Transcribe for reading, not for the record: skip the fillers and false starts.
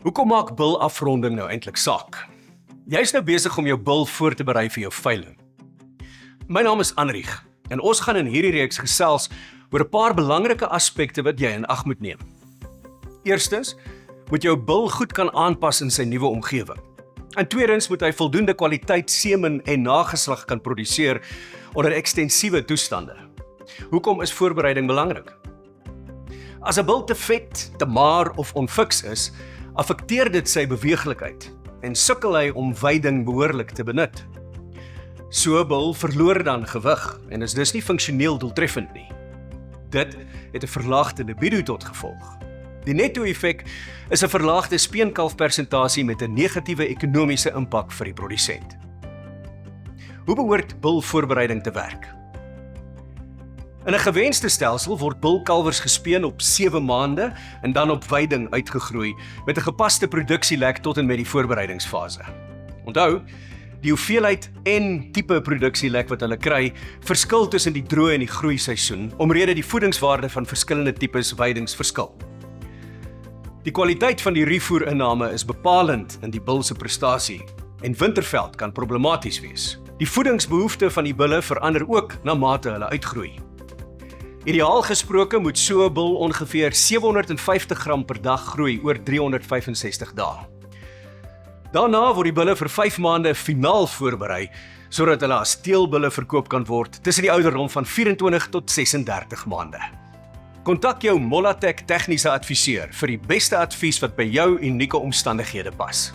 Hoekom maak bilafronding nou eintlik saak? Jy is nou besig om jou bil voor te berei vir jou veiling. My naam is Anrieg en ons gaan in hierdie reeks gesels oor 'n paar belangrike aspekte wat jy in ag moet neem. Eerstens, moet jou bil goed kan aanpas in sy nuwe omgewing. En tweedens moet hy voldoende kwaliteit semen en nageslag kan produseer onder ekstensiewe toestande. Hoekom is voorbereiding belangrik? As 'n bil te vet, te maar of onfiks is, affekteer dit sy beweeglikheid en sukkel hy om veiding behoorlik te benut. So 'n bil verloor dan gewig en is dus nie funksioneel doeltreffend nie. Dit het 'n verlaagde libido tot gevolg. Die netto-effek is 'n verlaagde speenkalfpersentasie met 'n negatiewe ekonomiese impak vir die produsent. Hoe behoort bilvoorbereiding te werk? In 'n gewenste stelsel word bilkalwers gespeen op 7 maande en dan op veiding uitgegroei met 'n gepaste produksielek tot en met die voorbereidingsfase. Onthou, die hoeveelheid en tipe produksielek wat hulle kry, verskil tussen die droë en die groeiseisoen, omrede die voedingswaarde van verskillende tipes veidings verskil. Die kwaliteit van die ruwvoerinname is bepalend in die bil se prestasie en winterveld kan problematies wees. Die voedingsbehoefte van die bulle verander ook na mate hulle uitgroei. Ideaal gesproke moet so 'n bil ongeveer 750 gram per dag groei oor 365 dae. Daarna word die bulle vir 5 maande finaal voorberei, sodat hulle as teelbulle verkoop kan word tussen die ouderdom van 24 tot 36 maande. Kontak jou Molatech tegniese adviseur vir die beste advies wat by jou unieke omstandighede pas.